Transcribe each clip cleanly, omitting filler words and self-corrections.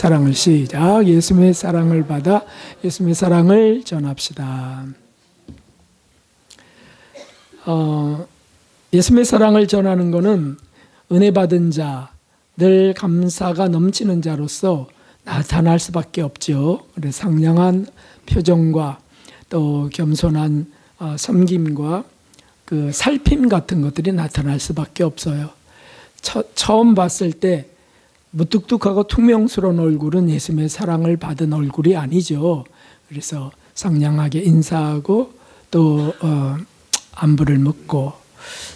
사랑을 시작. 예수님의 사랑을 받아 예수님의 사랑을 전합시다. 예수님의 사랑을 전하는 것은 은혜 받은 자, 늘 감사가 넘치는 자로서 나타날 수밖에 없죠. 그래서 상냥한 표정과 또 겸손한 섬김과 그 살핌 같은 것들이 나타날 수밖에 없어요. 처음 봤을 때 무뚝뚝하고 퉁명스러운 얼굴은 예수님의 사랑을 받은 얼굴이 아니죠. 그래서 상냥하게 인사하고 또 안부를 묻고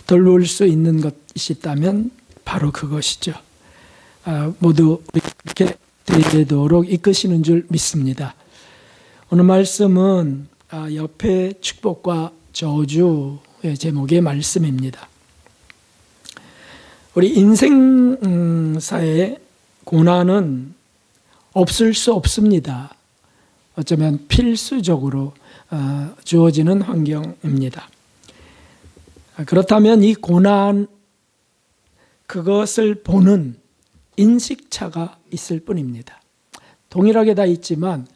돌볼 수 있는 것이 있다면 바로 그것이죠. 모두 이렇게 되도록 이끄시는 줄 믿습니다. 오늘 말씀은 옆에 축복과 저주의 제목의 말씀입니다. 우리 인생사에 고난은 없을 수 없습니다. 어쩌면 필수적으로 주어지는 환경입니다. 그렇다면 이 고난, 그것을 보는 인식차가 있을 뿐입니다. 동일하게 다 있지만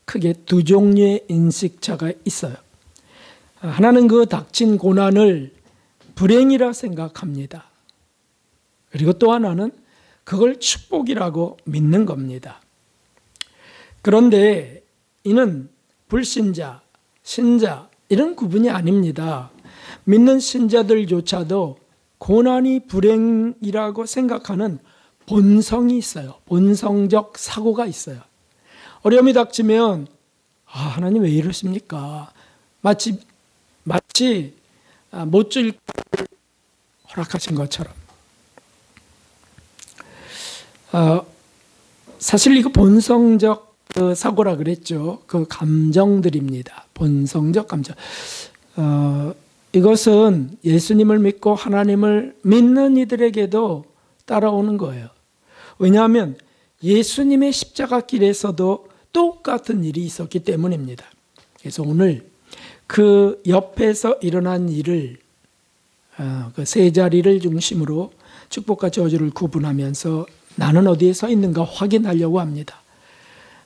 크게 두 종류의 인식차가 있어요. 하나는 그 닥친 고난을 불행이라 생각합니다. 그리고 또 하나는 그걸 축복이라고 믿는 겁니다. 그런데 이는 불신자, 신자 이런 구분이 아닙니다. 믿는 신자들조차도 고난이 불행이라고 생각하는 본성이 있어요. 본성적 사고가 있어요. 어려움이 닥치면 하나님 왜 이러십니까? 마치 못줄 허락하신 것처럼. 사실 이거 본성적 사고라 그랬죠. 그 감정들입니다. 본성적 감정. 이것은 예수님을 믿고 하나님을 믿는 이들에게도 따라오는 거예요. 왜냐하면 예수님의 십자가 길에서도 똑같은 일이 있었기 때문입니다. 그래서 오늘 그 옆에서 일어난 일을 그 세 자리를 중심으로 축복과 저주를 구분하면서 나는 어디에 서 있는가 확인하려고 합니다.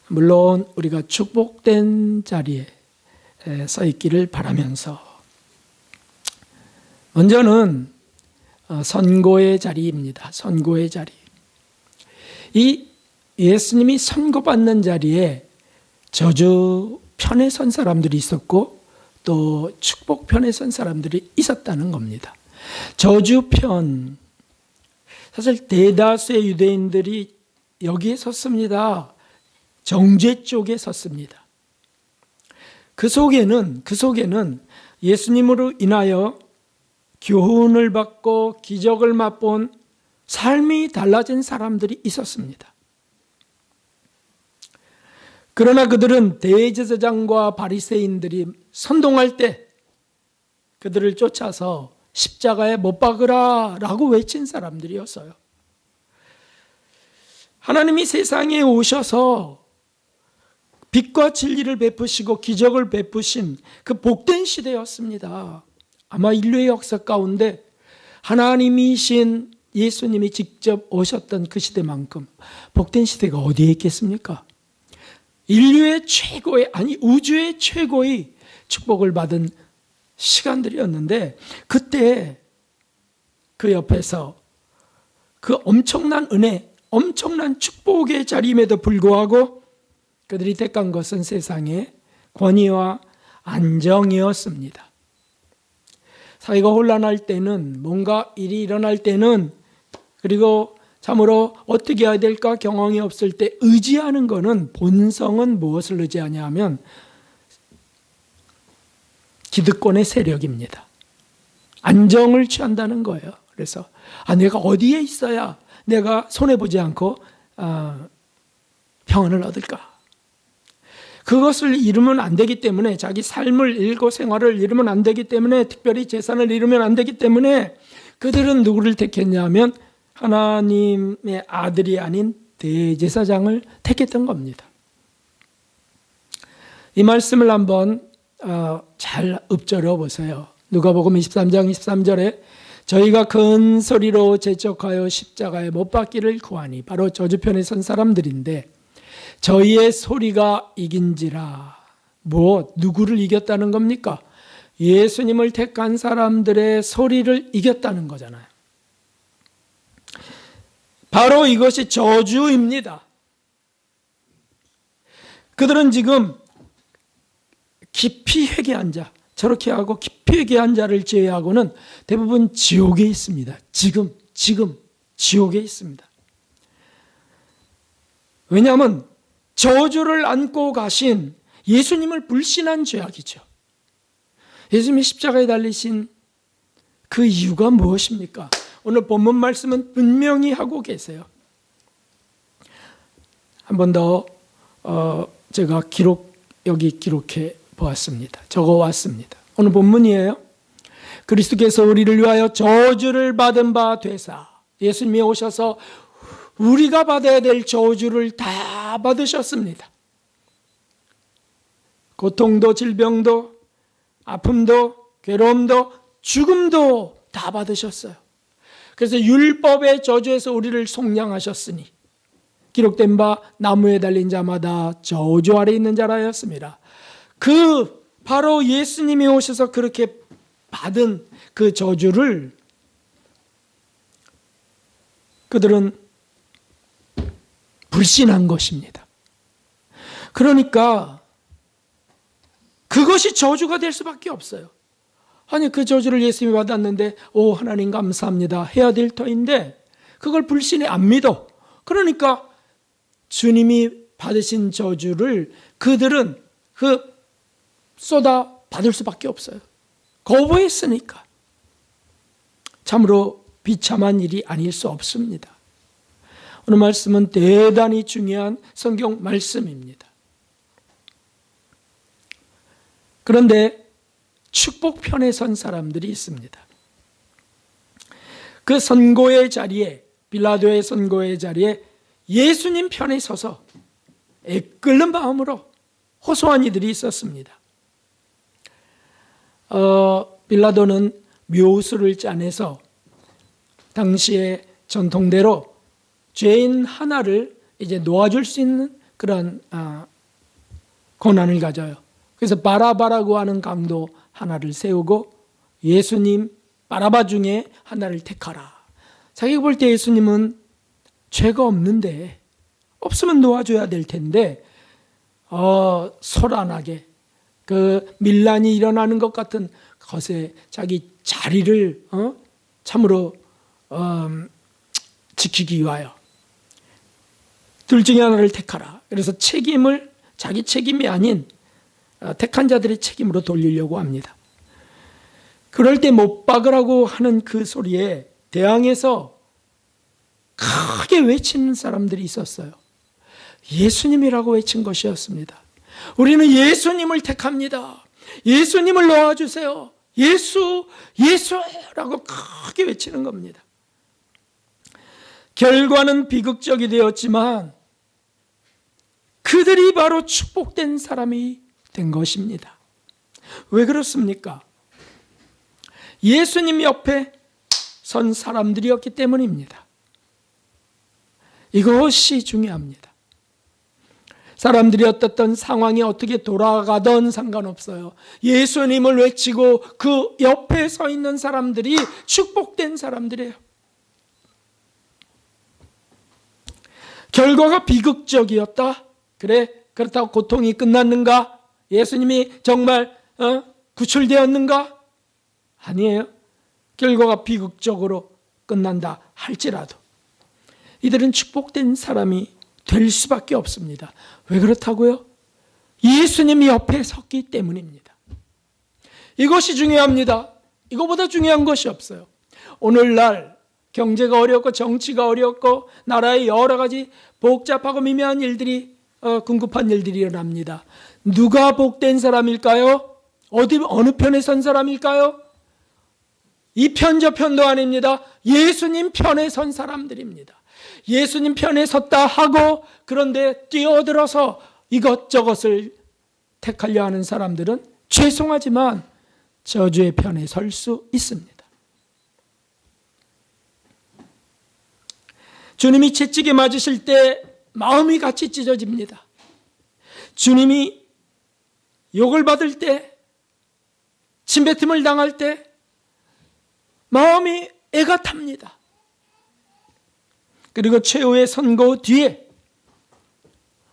물론 우리가 축복된 자리에 서 있기를 바라면서 먼저는 선고의 자리입니다. 선고의 자리. 이 예수님이 선고받는 자리에 저주 편에 선 사람들이 있었고 또 축복 편에 선 사람들이 있었다는 겁니다. 저주 편, 사실 대다수의 유대인들이 여기에 섰습니다. 정죄 쪽에 섰습니다. 그 속에는 예수님으로 인하여 교훈을 받고 기적을 맛본 삶이 달라진 사람들이 있었습니다. 그러나 그들은 대제사장과 바리새인들이 선동할 때 그들을 쫓아서 십자가에 못 박으라 라고 외친 사람들이었어요. 하나님이 세상에 오셔서 빛과 진리를 베푸시고 기적을 베푸신 그 복된 시대였습니다. 아마 인류의 역사 가운데 하나님이신 예수님이 직접 오셨던 그 시대만큼 복된 시대가 어디에 있겠습니까? 인류의 최고의, 아니 우주의 최고의 축복을 받은 시간들이었는데 그때 그 옆에서 그 엄청난 은혜, 엄청난 축복의 자리임에도 불구하고 그들이 택한 것은 세상의 권위와 안정이었습니다. 사회가 혼란할 때는, 뭔가 일이 일어날 때는, 그리고 참으로 어떻게 해야 될까 경황이 없을 때 의지하는 것은, 본성은 무엇을 의지하냐 하면 기득권의 세력입니다. 안정을 취한다는 거예요. 그래서 내가 어디에 있어야 내가 손해보지 않고 평안을 얻을까? 그것을 이루면 안 되기 때문에, 자기 삶을 일고 생활을 이루면 안 되기 때문에, 특별히 재산을 이루면 안 되기 때문에 그들은 누구를 택했냐면 하나님의 아들이 아닌 대제사장을 택했던 겁니다. 이 말씀을 한번 잘 읊조려 보세요. 누가복음 23장 23절에 저희가 큰 소리로 재촉하여 십자가에 못 박기를 구하니, 바로 저주편에 선 사람들인데 저희의 소리가 이긴지라. 누구를 이겼다는 겁니까? 예수님을 택한 사람들의 소리를 이겼다는 거잖아요. 바로 이것이 저주입니다. 그들은 지금 깊이 회개한 자, 저렇게 하고 깊이 회개한 자를 제외하고는 대부분 지옥에 있습니다. 지금 지옥에 있습니다. 왜냐하면 저주를 안고 가신 예수님을 불신한 죄악이죠. 예수님이 십자가에 달리신 그 이유가 무엇입니까? 오늘 본문 말씀은 분명히 하고 계세요. 한 번 더 제가 여기 기록해 보았습니다. 적어 왔습니다. 오늘 본문이에요. 그리스도께서 우리를 위하여 저주를 받은 바 되사, 예수님이 오셔서 우리가 받아야 될 저주를 다 받으셨습니다. 고통도, 질병도, 아픔도, 괴로움도, 죽음도 다 받으셨어요. 그래서 율법의 저주에서 우리를 속량하셨으니 기록된 바 나무에 달린 자마다 저주 아래 있는 자라 하였습니다. 바로 예수님이 오셔서 그렇게 받은 그 저주를 그들은 불신한 것입니다. 그러니까 그것이 저주가 될 수밖에 없어요. 아니, 그 저주를 예수님이 받았는데 하나님 감사합니다 해야 될 터인데 그걸 불신해 안 믿어. 그러니까 주님이 받으신 저주를 그들은 쏟아 받을 수밖에 없어요. 거부했으니까. 참으로 비참한 일이 아닐 수 없습니다. 오늘 말씀은 대단히 중요한 성경 말씀입니다. 그런데 축복편에 선 사람들이 있습니다. 그 선고의 자리에, 빌라도의 선고의 자리에 예수님 편에 서서 애끓는 마음으로 호소한 이들이 있었습니다. 빌라도는 묘수를 짜내서 당시의 전통대로 죄인 하나를 이제 놓아줄 수 있는 그런 권한을 가져요. 그래서 바라바라고 하는 강도 하나를 세우고 예수님 바라바 중에 하나를 택하라. 자기가 볼 때 예수님은 죄가 없는데, 없으면 놓아줘야 될 텐데 소란하게 그 밀란이 일어나는 것 같은 것에 자기 자리를 참으로 지키기 위하여 둘 중에 하나를 택하라. 그래서 책임을 자기 책임이 아닌 택한 자들의 책임으로 돌리려고 합니다. 그럴 때 못 박으라고 하는 그 소리에 대항해서 크게 외치는 사람들이 있었어요. 예수님이라고 외친 것이었습니다. 우리는 예수님을 택합니다. 예수님을 놓아주세요. 예수라고 크게 외치는 겁니다. 결과는 비극적이 되었지만 그들이 바로 축복된 사람이 된 것입니다. 왜 그렇습니까? 예수님 옆에 선 사람들이었기 때문입니다. 이것이 중요합니다. 사람들이 어떻든 상황이 어떻게 돌아가든 상관없어요. 예수님을 외치고 그 옆에 서 있는 사람들이 축복된 사람들이에요. 결과가 비극적이었다? 그래, 그렇다고 고통이 끝났는가? 예수님이 정말 구출되었는가? 아니에요. 결과가 비극적으로 끝난다 할지라도 이들은 축복된 사람이 될 수밖에 없습니다. 왜 그렇다고요? 예수님이 옆에 섰기 때문입니다. 이것이 중요합니다. 이거보다 중요한 것이 없어요. 오늘날 경제가 어렵고 정치가 어렵고 나라의 여러 가지 복잡하고 미묘한 일들이 궁급한 일들이 일어납니다. 누가 복된 사람일까요? 어느 편에 선 사람일까요? 이 편 저 편도 아닙니다. 예수님 편에 선 사람들입니다. 예수님 편에 섰다 하고 그런데 뛰어들어서 이것저것을 택하려 하는 사람들은 죄송하지만 저주의 편에 설 수 있습니다. 주님이 채찍에 맞으실 때 마음이 같이 찢어집니다. 주님이 욕을 받을 때, 침뱉음을 당할 때 마음이 애가 탑니다. 그리고 최후의 선고 뒤에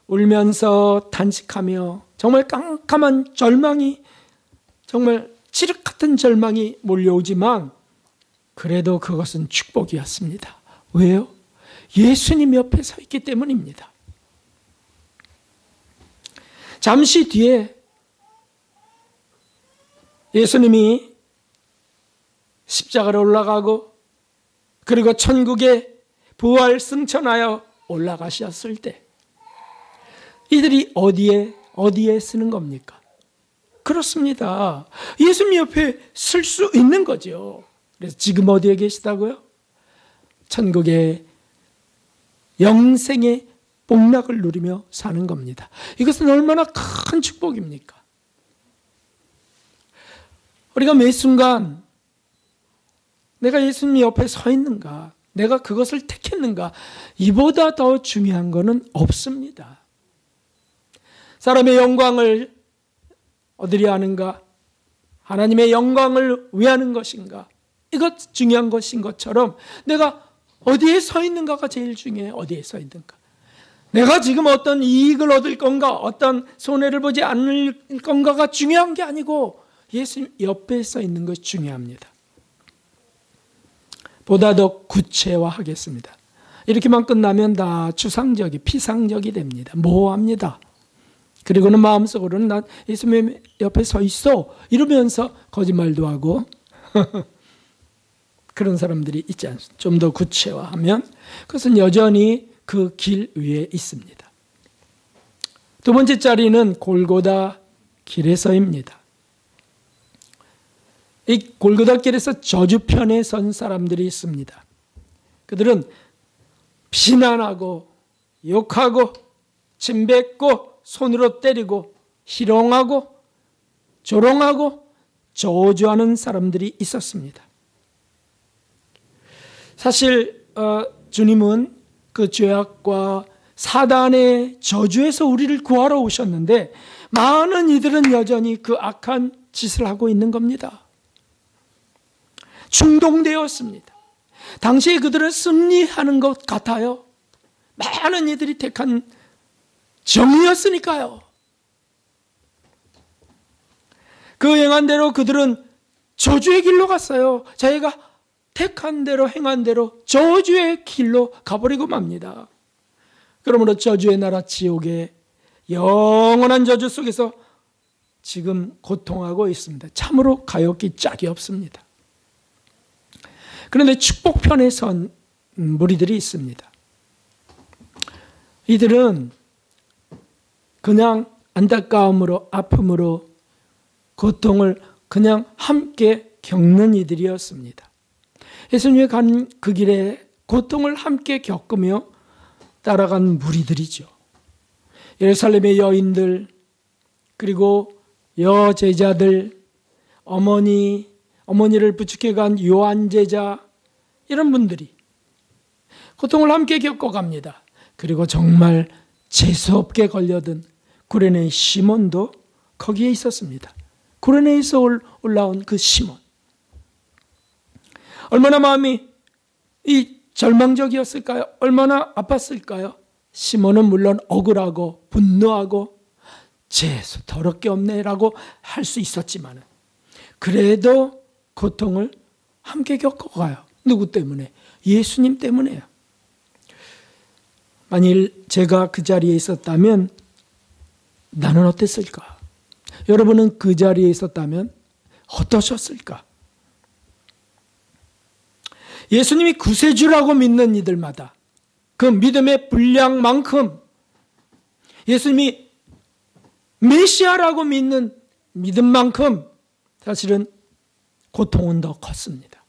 울면서 탄식하며 정말 깜깜한 절망이, 정말 칠흑 같은 절망이 몰려오지만 그래도 그것은 축복이었습니다. 왜요? 예수님 옆에 서 있기 때문입니다. 잠시 뒤에 예수님이 십자가로 올라가고 그리고 천국에 부활 승천하여 올라가셨을 때 이들이 어디에 쓰는 겁니까? 그렇습니다. 예수님 옆에 쓸 수 있는 거죠. 그래서 지금 어디에 계시다고요? 천국의 영생의 복락을 누리며 사는 겁니다. 이것은 얼마나 큰 축복입니까? 우리가 매 순간 내가 예수님 옆에 서 있는가, 내가 그것을 택했는가, 이보다 더 중요한 것은 없습니다. 사람의 영광을 얻으려 하는가, 하나님의 영광을 위하는 것인가, 이것 중요한 것인 것처럼 내가 어디에 서 있는가가 제일 중요해요. 어디에 서 있는가. 내가 지금 어떤 이익을 얻을 건가, 어떤 손해를 보지 않을 건가가 중요한 게 아니고 예수님 옆에 서 있는 것이 중요합니다. 보다 더 구체화하겠습니다. 이렇게만 끝나면 다 추상적이, 피상적이 됩니다. 모호합니다. 그리고는 마음속으로는 난 예수님 옆에 서 있어 이러면서 거짓말도 하고 그런 사람들이 있지 않습니까? 좀 더 구체화하면 그것은 여전히 그 길 위에 있습니다. 두 번째 자리는 골고다 길에서입니다. 이 골고다 길에서 저주편에 선 사람들이 있습니다. 그들은 비난하고 욕하고 침뱉고 손으로 때리고 희롱하고 조롱하고 저주하는 사람들이 있었습니다. 사실 주님은 그 죄악과 사단의 저주에서 우리를 구하러 오셨는데 많은 이들은 여전히 그 악한 짓을 하고 있는 겁니다. 충동되었습니다. 당시에 그들은 승리하는 것 같아요. 많은 이들이 택한 정의였으니까요. 그 행한 대로 그들은 저주의 길로 갔어요. 자기가 택한 대로 행한 대로 저주의 길로 가버리고 맙니다. 그러므로 저주의 나라 지옥의 영원한 저주 속에서 지금 고통하고 있습니다. 참으로 가엾기 짝이 없습니다. 그런데 축복편에 선 무리들이 있습니다. 이들은 그냥 안타까움으로, 아픔으로, 고통을 그냥 함께 겪는 이들이었습니다. 예수님이 간 그 길에 고통을 함께 겪으며 따라간 무리들이죠. 예루살렘의 여인들, 그리고 여제자들, 어머니를 부축해 간 요한 제자, 이런 분들이 고통을 함께 겪어갑니다. 그리고 정말 재수없게 걸려든 구레네 시몬도 거기에 있었습니다. 구레네에서 올라온 그 시몬, 얼마나 마음이 절망적이었을까요? 얼마나 아팠을까요? 시몬은 물론 억울하고 분노하고 재수 더럽게 없네라고 할 수 있었지만 그래도 고통을 함께 겪어가요. 누구 때문에? 예수님 때문에요. 만일 제가 그 자리에 있었다면 나는 어땠을까? 여러분은 그 자리에 있었다면 어떠셨을까? 예수님이 구세주라고 믿는 이들마다 그 믿음의 분량만큼 예수님이 메시아라고 믿는 믿음만큼 사실은 고통은 더 컸습니다.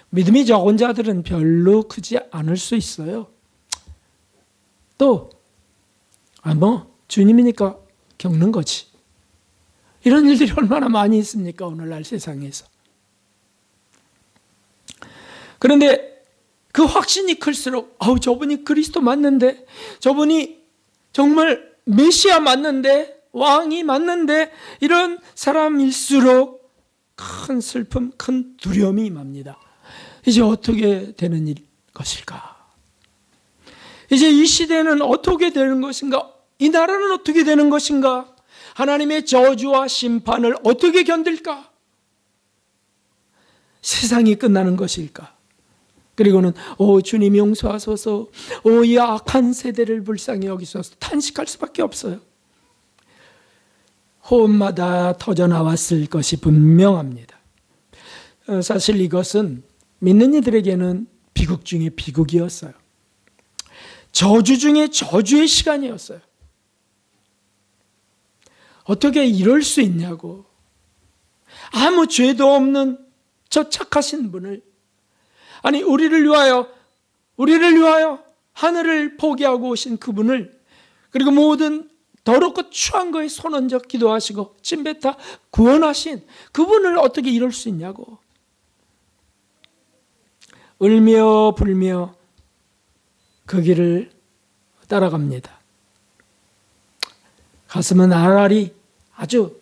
믿음이 적은 자들은 별로 크지 않을 수 있어요. 또 주님이니까 겪는 거지. 이런 일들이 얼마나 많이 있습니까? 오늘날 세상에서. 그런데 그 확신이 클수록 저분이 그리스도 맞는데, 저분이 정말 메시아 맞는데, 왕이 맞는데 이런 사람일수록 큰 슬픔, 큰 두려움이 임합니다. 이제 어떻게 되는 것일까? 이제 이 시대는 어떻게 되는 것인가? 이 나라는 어떻게 되는 것인가? 하나님의 저주와 심판을 어떻게 견딜까? 세상이 끝나는 것일까? 그리고는 주님 용서하소서, 이 악한 세대를 불쌍히 여기소서 탄식할 수밖에 없어요. 호흡마다 터져나왔을 것이 분명합니다. 사실 이것은 믿는 이들에게는 비극 중에 비극이었어요. 저주 중에 저주의 시간이었어요. 어떻게 이럴 수 있냐고. 아무 죄도 없는 저 착하신 분을, 아니 우리를 위하여 하늘을 포기하고 오신 그분을, 그리고 모든 더럽고 추한 거에 손 얹어 기도하시고 찜뱉어 구원하신 그분을 어떻게 이럴 수 있냐고. 울며 불며 그 길을 따라갑니다. 가슴은 알알이 아주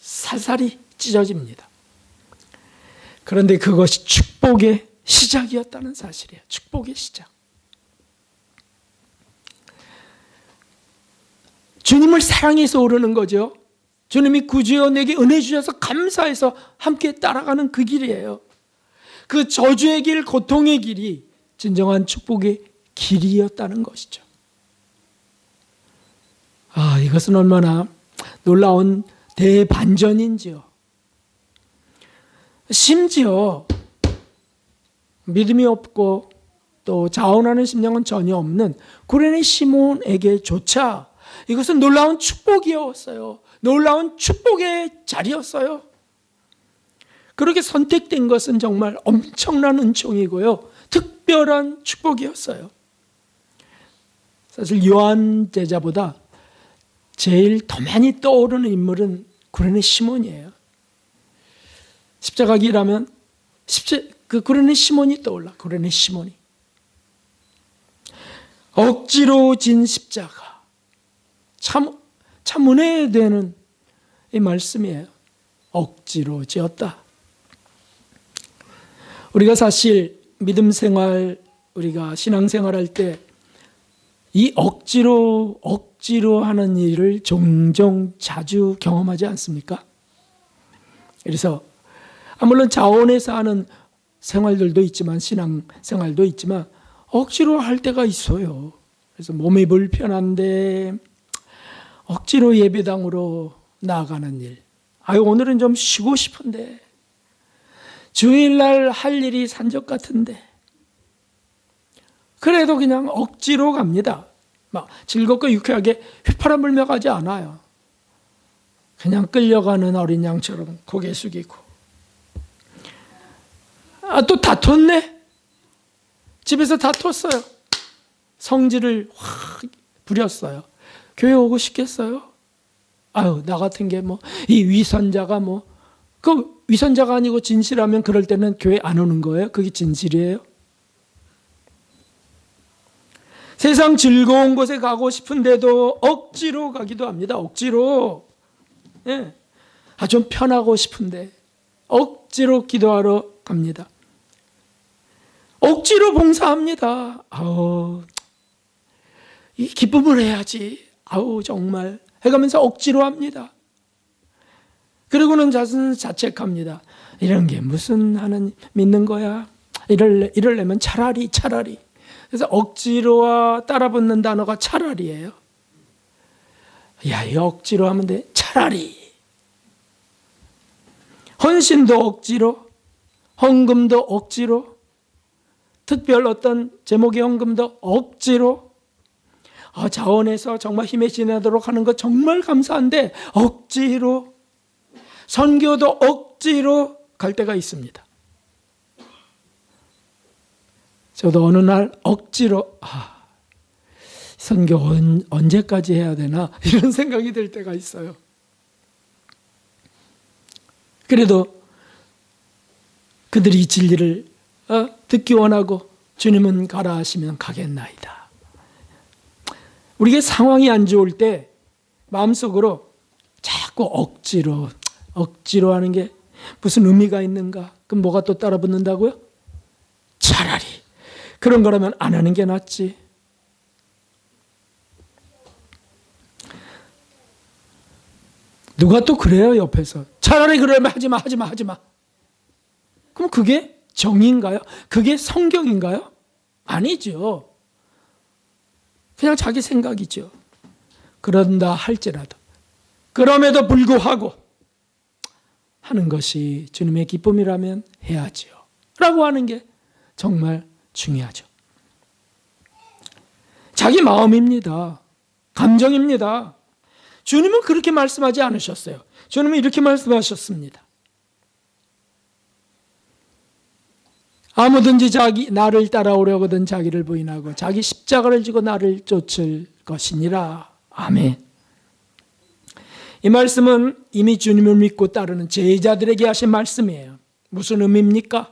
살살이 찢어집니다. 그런데 그것이 축복의 시작이었다는 사실이에요. 축복의 시작. 주님을 사랑해서 오르는 거죠. 주님이 구주여 내게 은혜 주셔서 감사해서 함께 따라가는 그 길이에요. 그 저주의 길, 고통의 길이 진정한 축복의 길이었다는 것이죠. 이것은 얼마나 놀라운 대반전인지요. 심지어 믿음이 없고 또 자원하는 심령은 전혀 없는 구레네 시몬에게조차 이것은 놀라운 축복이었어요. 놀라운 축복의 자리였어요. 그렇게 선택된 것은 정말 엄청난 은총이고요. 특별한 축복이었어요. 사실 요한 제자보다 제일 더 많이 떠오르는 인물은 구레네 시몬이에요. 십자가 길하면 그 구레네 시몬이 떠올라. 구레네 시몬이. 억지로 진 십자가. 참 은혜되는 이 말씀이에요. 억지로 지었다. 우리가 사실 믿음 생활, 우리가 신앙생활 할 때 이 억지로 하는 일을 종종 자주 경험하지 않습니까? 그래서 물론 자원해서 하는 생활들도 있지만, 신앙생활도 있지만 억지로 할 때가 있어요. 그래서 몸이 불편한데 억지로 예배당으로 나아가는 일. 오늘은 좀 쉬고 싶은데, 주일날 할 일이 산적 같은데, 그래도 그냥 억지로 갑니다. 막 즐겁고 유쾌하게 휘파람 불며 가지 않아요. 그냥 끌려가는 어린 양처럼 고개 숙이고. 또 다퉜네? 집에서 다퉜어요. 성질을 확 부렸어요. 교회 오고 싶겠어요? 나 같은 게 이 위선자가 그 위선자가 아니고 진실하면 그럴 때는 교회 안 오는 거예요? 그게 진실이에요? 세상 즐거운 곳에 가고 싶은데도 억지로 가기도 합니다. 억지로. 예. 좀 편하고 싶은데 억지로 기도하러 갑니다. 억지로 봉사합니다. 이 기쁨을 해야지. 정말 해가면서 억지로 합니다. 그리고는 자책합니다. 이런 게 무슨 하나님 믿는 거야? 이러려면 차라리. 그래서 억지로와 따라붙는 단어가 차라리예요. 이 억지로 하면 돼. 차라리. 헌신도 억지로, 헌금도 억지로, 특별 어떤 제목의 헌금도 억지로, 자원해서 정말 힘에 지나도록 하는 거 정말 감사한데 억지로, 선교도 억지로 갈 때가 있습니다. 저도 어느 날 억지로 선교 언제까지 해야 되나 이런 생각이 들 때가 있어요. 그래도 그들이 진리를 듣기 원하고 주님은 가라 하시면 가겠나이다. 우리가 상황이 안 좋을 때 마음속으로 자꾸 억지로 하는 게 무슨 의미가 있는가? 그럼 뭐가 또 따라 붙는다고요? 차라리 그런 거라면 안 하는 게 낫지. 누가 또 그래요, 옆에서. 차라리 그러면 하지 마. 그럼 그게 정의인가요? 그게 성경인가요? 아니죠. 그냥 자기 생각이죠. 그런다 할지라도 그럼에도 불구하고 하는 것이 주님의 기쁨이라면 해야지요 라고 하는 게 정말 중요하죠. 자기 마음입니다. 감정입니다. 주님은 그렇게 말씀하지 않으셨어요. 주님은 이렇게 말씀하셨습니다. 아무든지 나를 따라오려거든 자기를 부인하고 자기 십자가를 지고 나를 쫓을 것이니라. 아멘. 이 말씀은 이미 주님을 믿고 따르는 제자들에게 하신 말씀이에요. 무슨 의미입니까?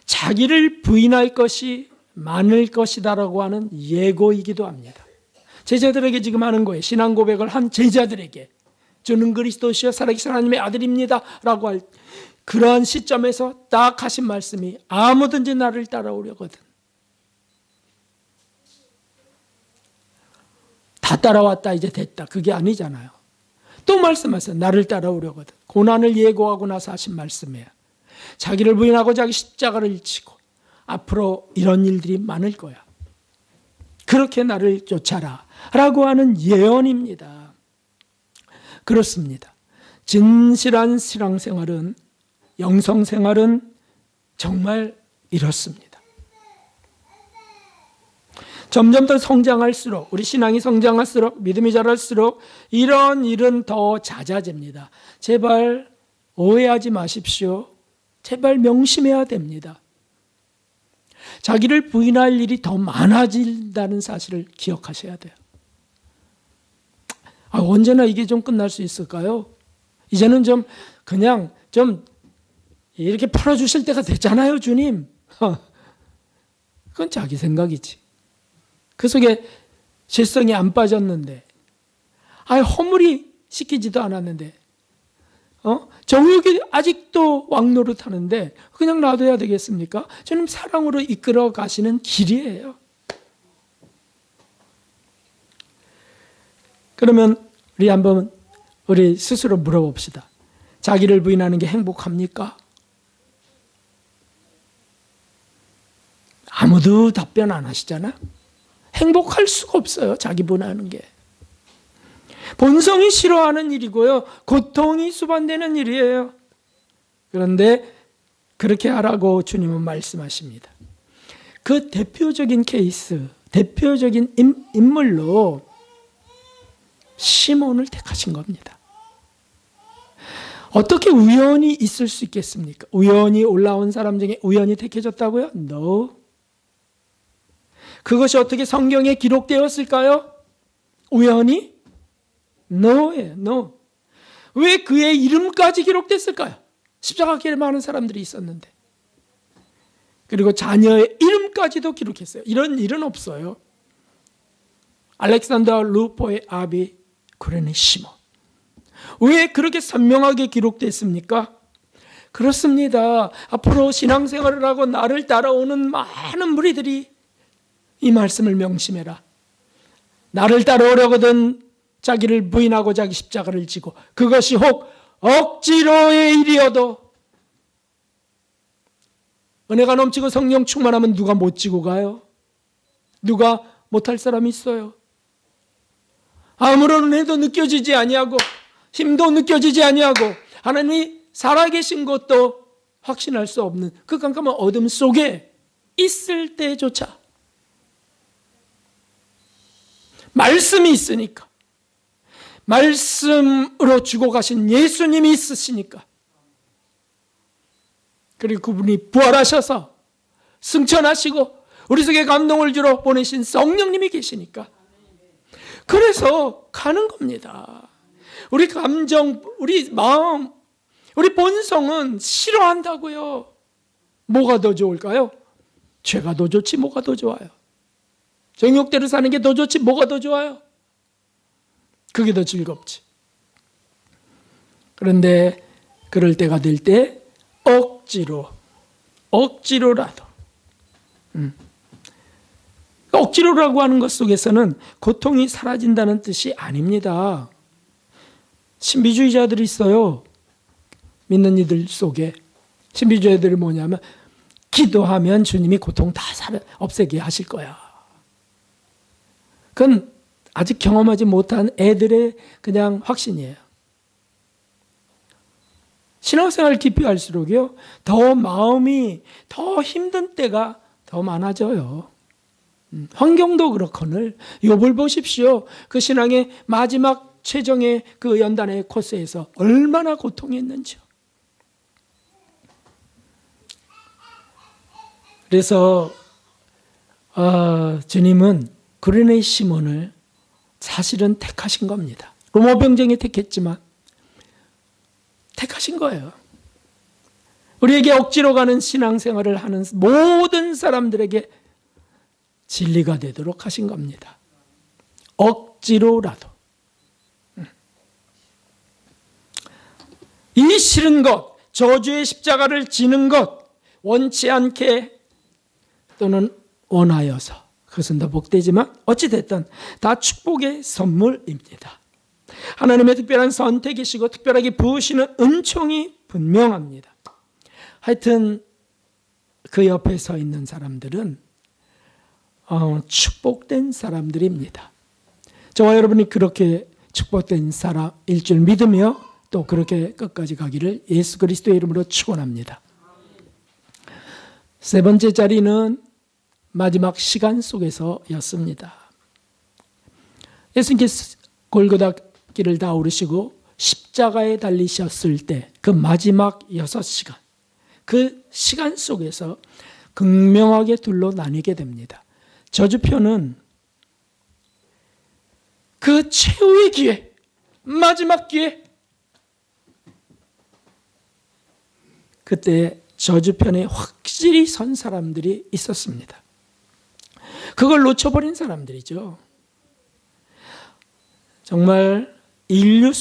자기를 부인할 것이 많을 것이다라고 하는 예고이기도 합니다. 제자들에게 지금 하는 거예요. 신앙 고백을 한 제자들에게 주는 그리스도시여 살아계신 하나님의 아들입니다 라고 할 그러한 시점에서 딱 하신 말씀이 아무든지 나를 따라오려거든. 다 따라왔다 이제 됐다. 그게 아니잖아요. 또 말씀하세요. 나를 따라오려거든. 고난을 예고하고 나서 하신 말씀이에요. 자기를 부인하고 자기 십자가를 지고 앞으로 이런 일들이 많을 거야. 그렇게 나를 쫓아라 라고 하는 예언입니다. 그렇습니다. 진실한 신앙생활은 영성생활은 정말 이렇습니다. 점점 더 성장할수록 우리 신앙이 성장할수록 믿음이 자랄수록 이런 일은 더 잦아집니다. 제발 오해하지 마십시오. 제발 명심해야 됩니다. 자기를 부인할 일이 더 많아진다는 사실을 기억하셔야 돼요. 언제나 이게 좀 끝날 수 있을까요? 이제는 그냥 이렇게 풀어주실 때가 됐잖아요, 주님. 그건 자기 생각이지. 그 속에 실성이 안 빠졌는데, 허물이 씻기지도 않았는데, 정욕이 아직도 왕노릇하는데 그냥 놔둬야 되겠습니까? 주님 사랑으로 이끌어 가시는 길이에요. 그러면 우리 스스로 물어봅시다. 자기를 부인하는 게 행복합니까? 아무도 답변 안 하시잖아. 행복할 수가 없어요. 자기 부인하는 게. 본성이 싫어하는 일이고요. 고통이 수반되는 일이에요. 그런데 그렇게 하라고 주님은 말씀하십니다. 그 대표적인 케이스, 대표적인 인물로 시몬을 택하신 겁니다. 어떻게 우연히 있을 수 있겠습니까? 우연히 올라온 사람 중에 우연히 택해졌다고요? No. 그것이 어떻게 성경에 기록되었을까요? 우연히? No예요. No. 왜 그의 이름까지 기록됐을까요? 십자가길에 많은 사람들이 있었는데. 그리고 자녀의 이름까지도 기록했어요. 이런 일은 없어요. 알렉산더 루포의 아비 구레네 시몬. 왜 그렇게 선명하게 기록됐습니까? 그렇습니다. 앞으로 신앙생활을 하고 나를 따라오는 많은 무리들이 이 말씀을 명심해라. 나를 따라오려거든 자기를 부인하고 자기 십자가를 지고 그것이 혹 억지로의 일이어도 은혜가 넘치고 성령 충만하면 누가 못 지고 가요? 누가 못할 사람이 있어요? 아무런 은혜도 느껴지지 아니하고 힘도 느껴지지 아니하고 하나님이 살아계신 것도 확신할 수 없는 그 깜깜한 어둠 속에 있을 때조차 말씀이 있으니까 말씀으로 주고 가신 예수님이 있으시니까 그리고 그분이 부활하셔서 승천하시고 우리 속에 감동을 주러 보내신 성령님이 계시니까 그래서 가는 겁니다. 우리 감정, 우리 마음, 우리 본성은 싫어한다고요. 뭐가 더 좋을까요? 죄가 더 좋지 뭐가 더 좋아요? 정욕대로 사는 게 더 좋지 뭐가 더 좋아요? 그게 더 즐겁지. 그런데 그럴 때가 될 때 억지로라도 억지로라고 하는 것 속에서는 고통이 사라진다는 뜻이 아닙니다. 신비주의자들이 있어요. 믿는 이들 속에. 신비주의자들이 뭐냐면 기도하면 주님이 고통 다 없애게 하실 거야. 그건 아직 경험하지 못한 애들의 그냥 확신이에요. 신앙생활 깊이 할수록요, 더 마음이 더 힘든 때가 더 많아져요. 환경도 그렇거늘 욥을 보십시오. 그 신앙의 마지막 최종의 그 연단의 코스에서 얼마나 고통했는지요. 그래서 주님은 구레네 시몬을 사실은 택하신 겁니다. 로마 병정이 택했지만 택하신 거예요. 우리에게 억지로 가는 신앙생활을 하는 모든 사람들에게 진리가 되도록 하신 겁니다. 억지로라도. 이 싫은 것, 저주의 십자가를 지는 것, 원치 않게 또는 원하여서, 그것은 더 복되지만 어찌됐든 다 축복의 선물입니다. 하나님의 특별한 선택이시고 특별하게 부으시는 은총이 분명합니다. 하여튼 그 옆에 서 있는 사람들은 축복된 사람들입니다. 저와 여러분이 그렇게 축복된 사람일 줄 믿으며 또 그렇게 끝까지 가기를 예수 그리스도의 이름으로 축원합니다. 세 번째 자리는 마지막 시간 속에서였습니다. 예수님께서 골고다 길을 다 오르시고 십자가에 달리셨을 때 그 마지막 6시간, 그 시간 속에서 극명하게 둘로 나뉘게 됩니다. 저주편은 그 최후의 기회, 마지막 기회, 그때 저주편에 확실히 선 사람들이 있었습니다. 그걸 놓쳐버린 사람들이죠. 정말 인류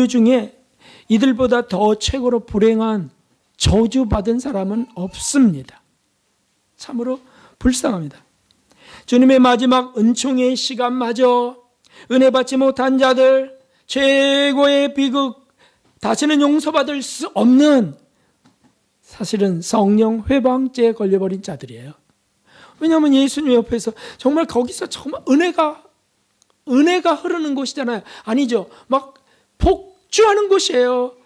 중에 이들보다 더 최고로 불행한 저주받은 사람은 없습니다. 참으로 불쌍합니다. 주님의 마지막 은총의 시간마저 은혜 받지 못한 자들, 최고의 비극, 다시는 용서받을 수 없는, 사실은 성령 회방죄에 걸려버린 자들이에요. 왜냐하면 예수님 옆에서 정말 거기서 정말 은혜가 흐르는 곳이잖아요. 아니죠. 막 복주하는 곳이에요.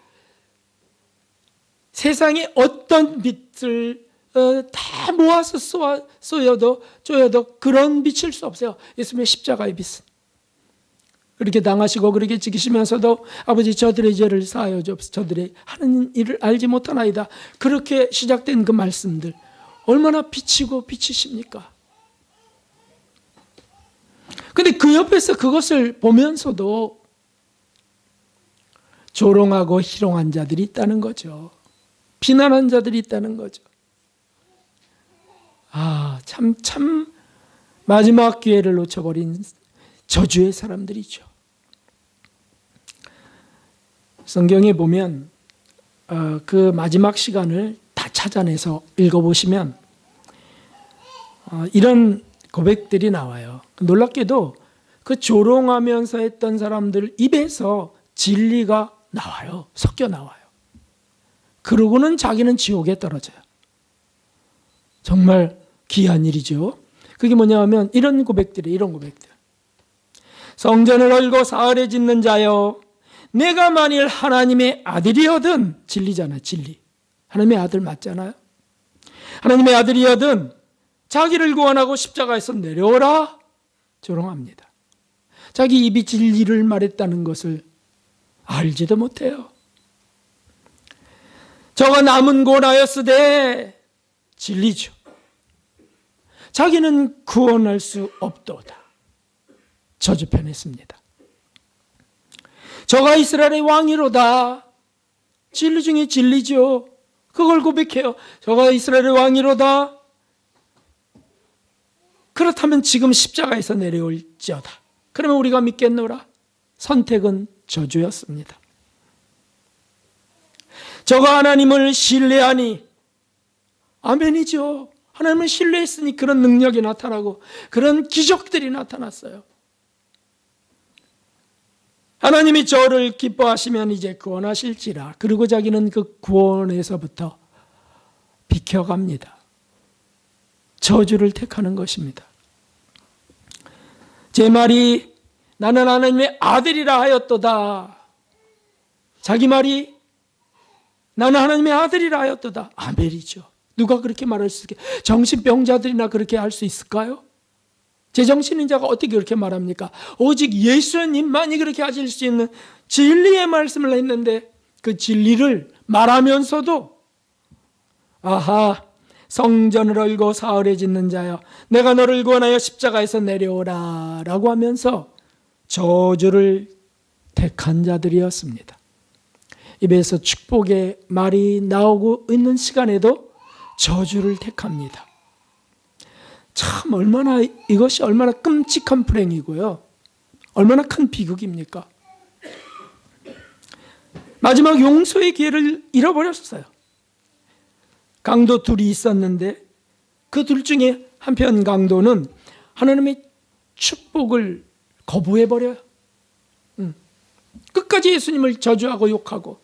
세상에 어떤 빛을 다 모아서 쪼여도 그런 빛일 수 없어요. 예수님의 십자가의 빛은. 그렇게 당하시고 그렇게 지키시면서도 아버지 저들의 죄를 사하여 주옵소서, 저들의 하는 일을 알지 못하나이다. 그렇게 시작된 그 말씀들 얼마나 비치고 비치십니까? 근데 그 옆에서 그것을 보면서도 조롱하고 희롱한 자들이 있다는 거죠. 비난한 자들이 있다는 거죠. 참 마지막 기회를 놓쳐버린 저주의 사람들이죠. 성경에 보면 그 마지막 시간을 다 찾아내서 읽어보시면 이런 고백들이 나와요. 놀랍게도 그 조롱하면서 했던 사람들 입에서 진리가 나와요. 섞여 나와요. 그러고는 자기는 지옥에 떨어져요. 정말 귀한 일이죠. 그게 뭐냐 하면 이런 고백들. 성전을 얼고 사흘에 짓는 자여, 내가 만일 하나님의 아들이거든, 진리잖아요. 진리. 하나님의 아들 맞잖아요. 하나님의 아들이거든 자기를 구원하고 십자가에서 내려오라. 조롱합니다. 자기 입이 진리를 말했다는 것을 알지도 못해요. 저가 남은 고나였으되, 진리죠. 자기는 구원할 수 없도다. 저주편했습니다. 저가 이스라엘의 왕이로다. 진리 중에 진리죠. 그걸 고백해요. 저가 이스라엘의 왕이로다. 그렇다면 지금 십자가에서 내려올지어다. 그러면 우리가 믿겠노라? 선택은 저주였습니다. 저가 하나님을 신뢰하니, 아멘이죠. 하나님을 신뢰했으니 그런 능력이 나타나고 그런 기적들이 나타났어요. 하나님이 저를 기뻐하시면 이제 구원하실지라. 그리고 자기는 그 구원에서부터 비켜갑니다. 저주를 택하는 것입니다. 제 말이 나는 하나님의 아들이라 하였도다. 자기 말이 나는 하나님의 아들이라 하였도다. 아멘이죠. 누가 그렇게 말할 수 있게? 정신병자들이나 그렇게 할 수 있을까요? 제정신인 자가 어떻게 그렇게 말합니까? 오직 예수님만이 그렇게 하실 수 있는 진리의 말씀을 했는데 그 진리를 말하면서도 아하, 성전을 얼고 사흘에 짓는 자여, 내가 너를 구원하여 십자가에서 내려오라 라고 하면서 저주를 택한 자들이었습니다. 입에서 축복의 말이 나오고 있는 시간에도 저주를 택합니다. 참 이것이 얼마나 끔찍한 불행이고요. 얼마나 큰 비극입니까? 마지막 용서의 기회를 잃어버렸어요. 강도 둘이 있었는데 그 둘 중에 한편 강도는 하나님의 축복을 거부해버려요. 끝까지 예수님을 저주하고 욕하고,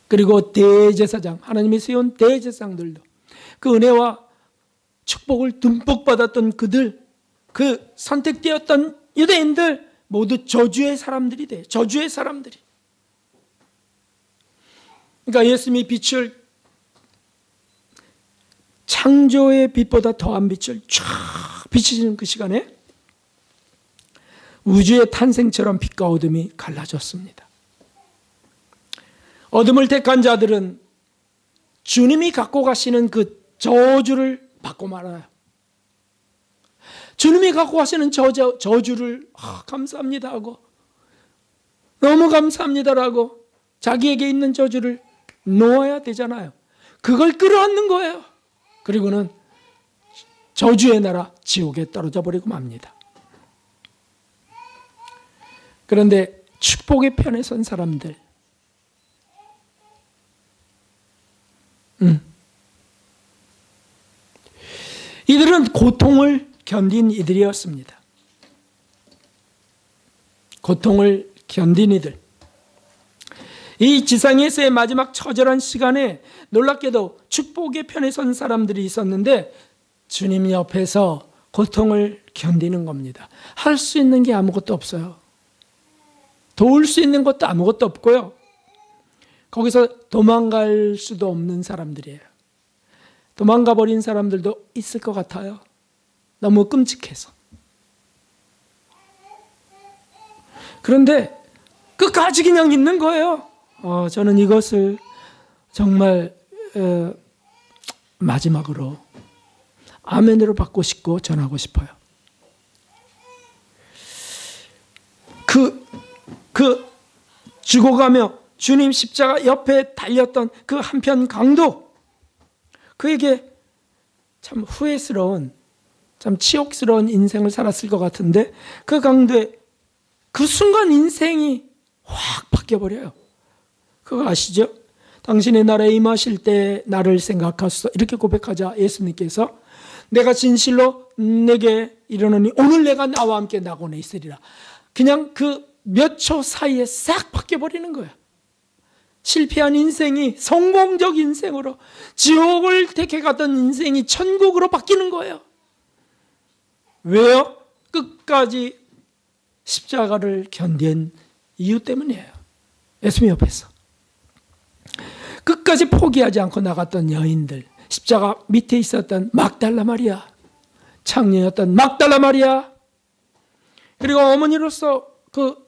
그리고 대제사장, 하나님이 세운 대제사장들도 그 은혜와 축복을 듬뿍 받았던 그들, 그 선택되었던 유대인들 모두 저주의 사람들이 돼요. 저주의 사람들이. 그러니까 예수님이 빛을, 창조의 빛보다 더한 빛을 쫙 비치는 그 시간에 우주의 탄생처럼 빛과 어둠이 갈라졌습니다. 어둠을 택한 자들은 주님이 갖고 가시는 그 저주를 받고 말아요. 주님이 갖고 가시는 저주를 감사합니다 하고, 너무 감사합니다라고 자기에게 있는 저주를 놓아야 되잖아요. 그걸 끌어안는 거예요. 그리고는 저주의 나라 지옥에 떨어져 버리고 맙니다. 그런데 축복의 편에 선 사람들, 이들은 고통을 견딘 이들이었습니다. 고통을 견딘 이들. 이 지상에서의 마지막 처절한 시간에 놀랍게도 축복의 편에 선 사람들이 있었는데 주님 옆에서 고통을 견디는 겁니다. 할 수 있는 게 아무것도 없어요. 도울 수 있는 것도 아무것도 없고요. 거기서 도망갈 수도 없는 사람들이에요. 도망가 버린 사람들도 있을 것 같아요. 너무 끔찍해서. 그런데 끝까지 그냥 있는 거예요. 저는 이것을 정말 마지막으로 아멘으로 받고 싶고 전하고 싶어요. 그 죽어가며 주님 십자가 옆에 달렸던 그 한편 강도, 그에게 참 후회스러운, 참 치욕스러운 인생을 살았을 것 같은데 그 강도의 그 순간 인생이 확 바뀌어버려요. 그거 아시죠? 당신의 나라에 임하실 때 나를 생각하소서, 이렇게 고백하자 예수님께서 내가 진실로 내게 이르노니 오늘 내가 나와 함께 낙원에 있으리라. 그냥 그 몇 초 사이에 싹 바뀌어버리는 거예요. 실패한 인생이 성공적 인생으로, 지옥을 택해갔던 인생이 천국으로 바뀌는 거예요. 왜요? 끝까지 십자가를 견딘 이유 때문이에요. 예수님 옆에서 끝까지 포기하지 않고 나갔던 여인들, 십자가 밑에 있었던 막달라 마리아, 창녀였던 막달라 마리아, 그리고 어머니로서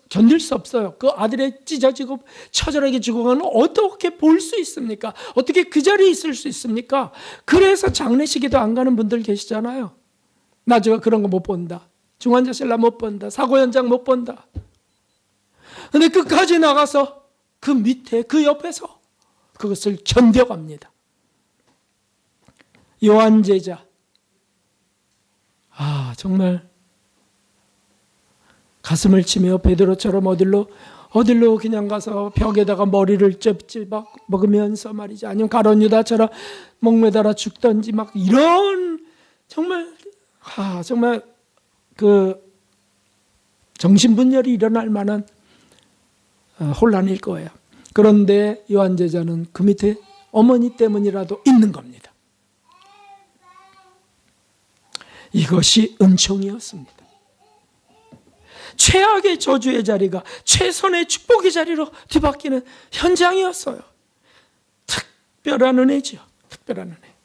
견딜 수 없어요. 그 아들의 찢어지고 처절하게 죽어가는 어떻게 볼 수 있습니까? 어떻게 그 자리에 있을 수 있습니까? 그래서 장례식에도 안 가는 분들 계시잖아요. 나 저 그런 거 못 본다. 중환자실 나 못 본다. 사고 현장 못 본다. 근데 끝까지 나가서 그 밑에, 그 옆에서 그것을 견뎌갑니다. 요한 제자, 정말 가슴을 치며 베드로처럼 어딜로 그냥 가서 벽에다가 머리를 cepጭ 먹으면서 말이지, 아니면 가룟 유다처럼 목매달아 죽던지 막 이런 정말 그 정신분열이 일어날 만한 혼란일 거예요. 그런데 요한 제자는 그 밑에 어머니 때문이라도 있는 겁니다. 이것이 은총이었습니다. 최악의 저주의 자리가 최선의 축복의 자리로 뒤바뀌는 현장이었어요. 특별한 은혜죠. 특별한 은혜.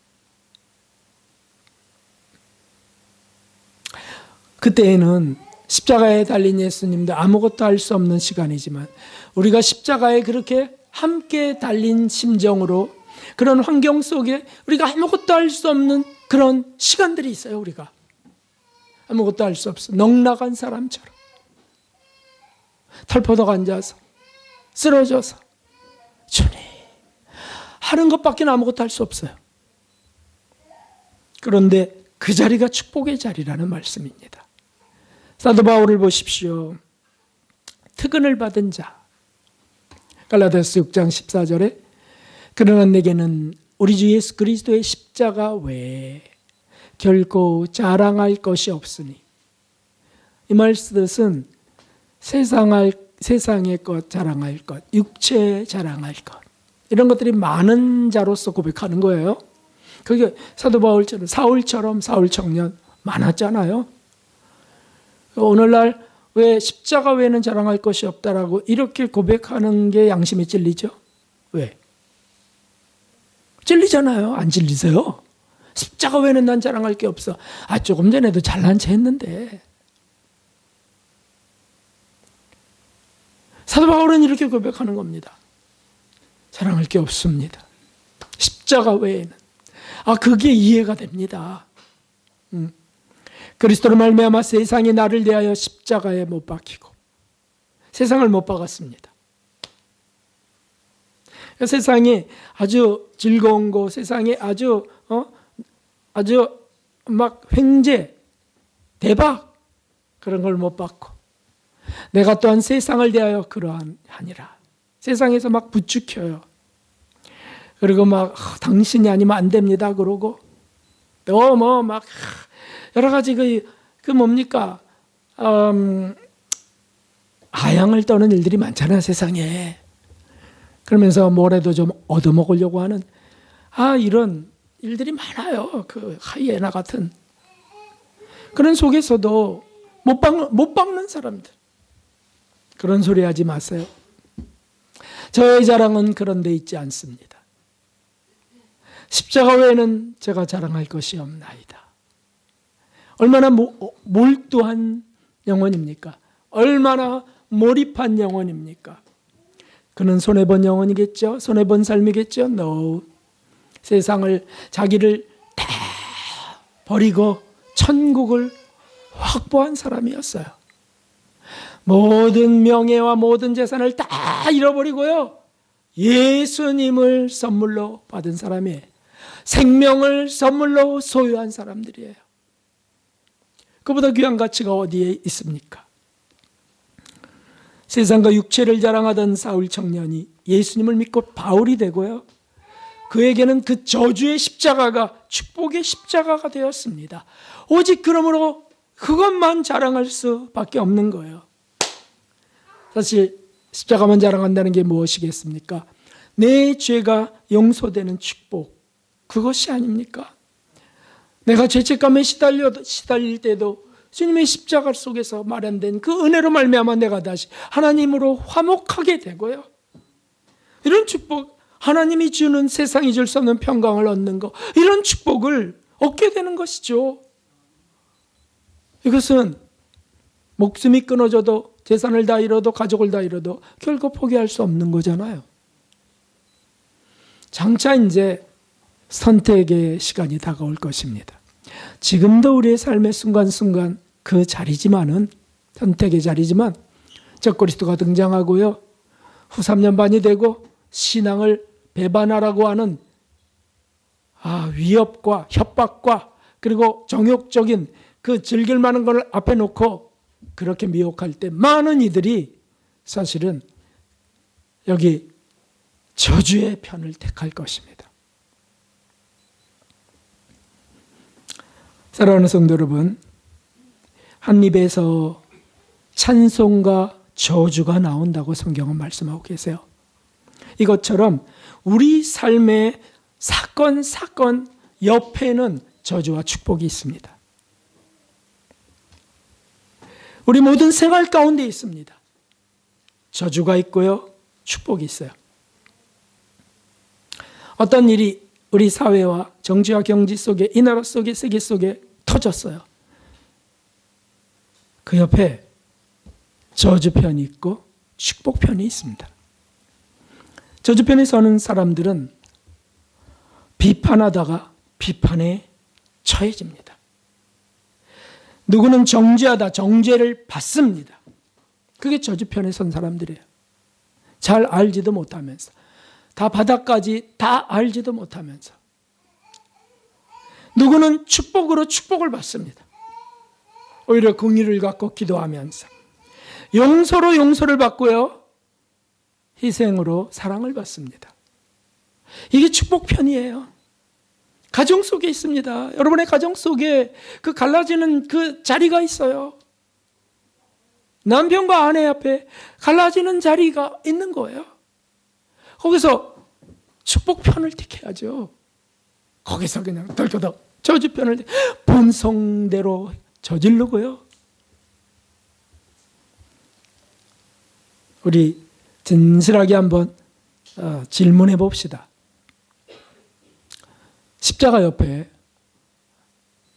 그때에는 십자가에 달린 예수님도 아무것도 할 수 없는 시간이지만, 우리가 십자가에 그렇게 함께 달린 심정으로 그런 환경 속에 우리가 아무것도 할 수 없는 그런 시간들이 있어요. 우리가 아무것도 할 수 없어 넉나간 사람처럼 털포덕 앉아서 쓰러져서 주님 하는 것밖에 아무것도 할 수 없어요. 그런데 그 자리가 축복의 자리라는 말씀입니다. 사도 바울을 보십시오. 특은을 받은 자, 갈라디아서 6장 14절에 그러나 내게는 우리 주 예수 그리스도의 십자가 외에 결코 자랑할 것이 없으니, 이 말씀은 세상의 것 자랑할 것, 육체 자랑할 것, 이런 것들이 많은 자로서 고백하는 거예요. 그게 사도 바울처럼 사울 청년 많았잖아요. 오늘날 왜 십자가 외에는 자랑할 것이 없다라고 이렇게 고백하는 게 양심에 찔리죠? 왜? 찔리잖아요. 안 찔리세요? 십자가 외에는 난 자랑할 게 없어. 조금 전에도 잘난 체 했는데. 사도 바울은 이렇게 고백하는 겁니다. 자랑할 게 없습니다. 십자가 외에는. 그게 이해가 됩니다. 그리스도로 말미암아 세상이 나를 대하여 십자가에 못 박히고 세상을 못 박았습니다. 세상이 아주 즐거운 거, 세상이 아주 막 횡재, 대박 그런 걸 못 받고, 내가 또한 세상을 대하여 그러하니라. 세상에서 막 부추겨요. 그리고 막 당신이 아니면 안 됩니다 그러고, 또 막 여러 가지 그 뭡니까 아양을 떠는 일들이 많잖아요 세상에. 그러면서 뭐라도 좀 얻어먹으려고 하는 이런 일들이 많아요. 그 하이에나 같은 그런 속에서도 못 박는 사람들, 그런 소리 하지 마세요. 저의 자랑은 그런 데 있지 않습니다. 십자가 외에는 제가 자랑할 것이 없나이다. 얼마나 몰두한 영혼입니까? 얼마나 몰입한 영혼입니까? 그는 손해본 영혼이겠죠? 손해본 삶이겠죠? No. 세상을, 자기를 다 버리고 천국을 확보한 사람이었어요. 모든 명예와 모든 재산을 다 잃어버리고요, 예수님을 선물로 받은 사람이에요. 생명을 선물로 소유한 사람들이에요. 그보다 귀한 가치가 어디에 있습니까? 세상과 육체를 자랑하던 사울 청년이 예수님을 믿고 바울이 되고요, 그에게는 그 저주의 십자가가 축복의 십자가가 되었습니다. 오직 그러므로 그것만 자랑할 수밖에 없는 거예요. 사실 십자가만 자랑한다는 게 무엇이겠습니까? 내 죄가 용서되는 축복, 그것이 아닙니까? 내가 죄책감에 시달릴 때도 주님의 십자가 속에서 마련된 그 은혜로 말미암아 내가 다시 하나님으로 화목하게 되고요, 이런 축복, 하나님이 주는 세상이 줄 수 없는 평강을 얻는 것, 이런 축복을 얻게 되는 것이죠. 이것은 목숨이 끊어져도, 재산을 다 잃어도, 가족을 다 잃어도 결코 포기할 수 없는 거잖아요. 장차 이제 선택의 시간이 다가올 것입니다. 지금도 우리의 삶의 순간순간 그 자리지만은, 선택의 자리지만, 저 그리스도가 등장하고요, 후 3년 반이 되고 신앙을 배반하라고 하는 위협과 협박과 그리고 정욕적인 그 즐길 만한 걸 앞에 놓고 그렇게 미혹할 때 많은 이들이 사실은 여기 저주의 편을 택할 것입니다. 사랑하는 성도 여러분, 한 입에서 찬송과 저주가 나온다고 성경은 말씀하고 계세요. 이것처럼 우리 삶의 사건 옆에는 저주와 축복이 있습니다. 우리 모든 생활 가운데 있습니다. 저주가 있고요, 축복이 있어요. 어떤 일이 우리 사회와 정치와 경제 속에, 이 나라 속에, 세계 속에 터졌어요. 그 옆에 저주편이 있고 축복편이 있습니다. 저주편에 서는 사람들은 비판하다가 비판에 처해집니다. 누구는 정죄하다 정죄를 받습니다. 그게 저주편에 선 사람들이에요. 잘 알지도 못하면서, 다 바닥까지 다 알지도 못하면서. 누구는 축복으로 축복을 받습니다. 오히려 긍휼을 갖고 기도하면서. 용서로 용서를 받고요, 희생으로 사랑을 받습니다. 이게 축복편이에요. 가정 속에 있습니다. 여러분의 가정 속에 그 갈라지는 그 자리가 있어요. 남편과 아내 앞에 갈라지는 자리가 있는 거예요. 거기서 축복편을 택해야죠. 거기서 그냥 덜커덕 저주편을 본성대로 저지르고요. 우리 진실하게 한번 질문해 봅시다. 십자가 옆에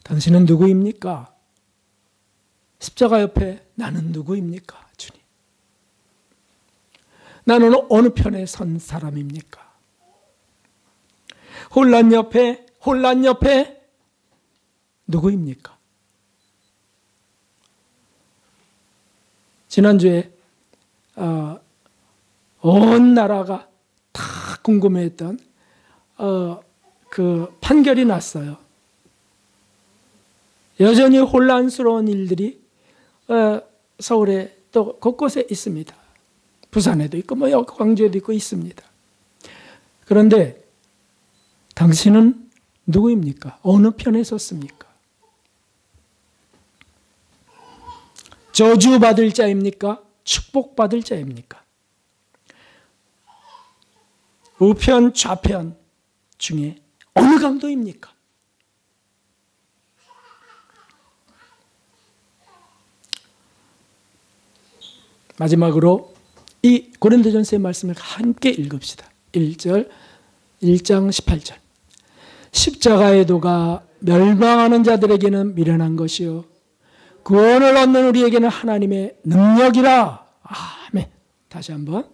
당신은 누구입니까? 십자가 옆에 나는 누구입니까? 주님, 나는 어느 편에 선 사람입니까? 혼란 옆에 누구입니까? 지난주에 온 나라가 다 궁금해했던 그 판결이 났어요. 여전히 혼란스러운 일들이 서울에 또 곳곳에 있습니다. 부산에도 있고 광주에도 있고 있습니다. 그런데 당신은 누구입니까? 어느 편에 섰습니까? 저주받을 자입니까? 축복받을 자입니까? 우편 좌편 중에 어느 강도입니까? 마지막으로 이 고린도전서의 말씀을 함께 읽읍시다. 1장 18절. 십자가의 도가 멸망하는 자들에게는 미련한 것이요 구원을 얻는 우리에게는 하나님의 능력이라. 아멘. 다시 한번.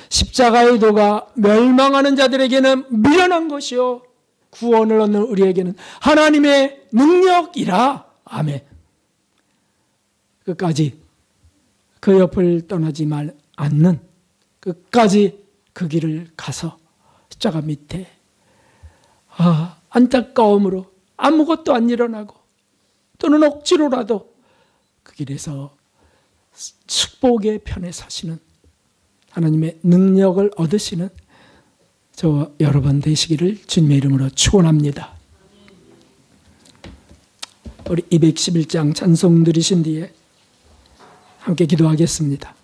십자가의 도가 멸망하는 자들에게는 미련한 것이요 구원을 얻는 우리에게는 하나님의 능력이라. 아멘. 끝까지 그 옆을 떠나지 않는, 끝까지 그 길을 가서 십자가 밑에 안타까움으로 아무것도 안 일어나고 또는 억지로라도 그 길에서 축복의 편에 서시는, 하나님의 능력을 얻으시는 저 여러분 되시기를 주님의 이름으로 축원합니다. 우리 211장 찬송 드리신 뒤에 함께 기도하겠습니다.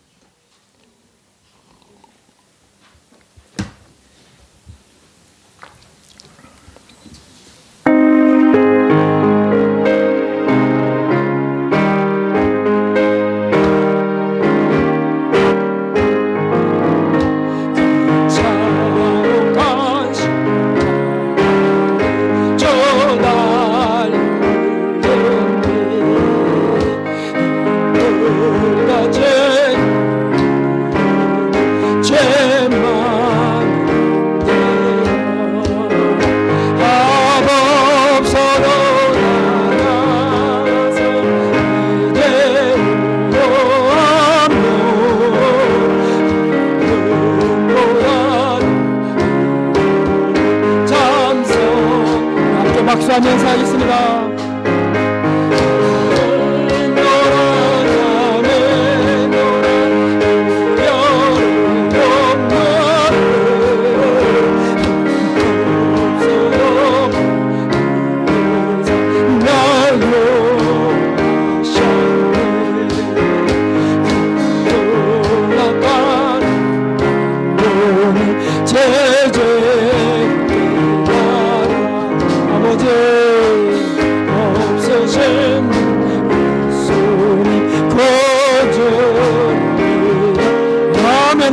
제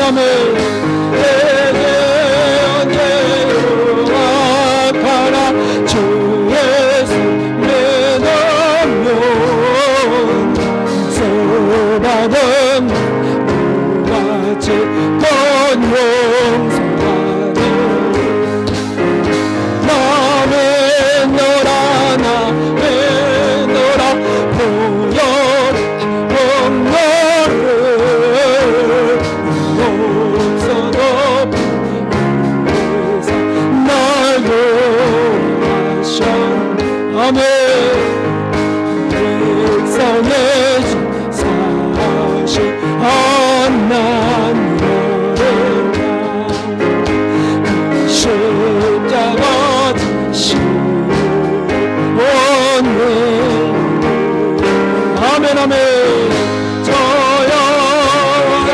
아멘. 내게 언제 용악하나 주 예수 믿으면 용서받은 같이 건 용서받은 나는 너라 나는 너라 보혈 복로를 없어도 날 용하셨 아멘. 백성의 주 사시 하나님을 십자가 지시오네. 아멘 아멘. 저 영원한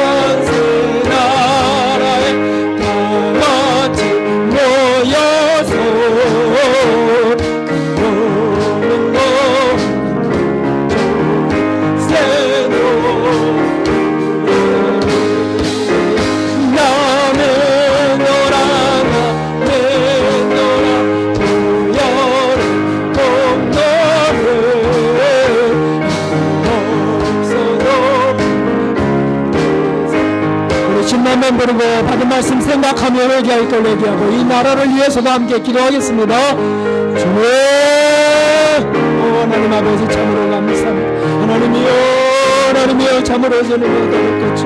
새 나라에 다같이 모여서 신나면 부르고 받은 말씀 생각하며 회개할 걸 회개하고 이 나라를 위해서도 함께 기도하겠습니다. 주님, 하나님 아버지 참으로 감사합니다. 하나님이여, 하나님이여 참으로 저는 더럽겠죠.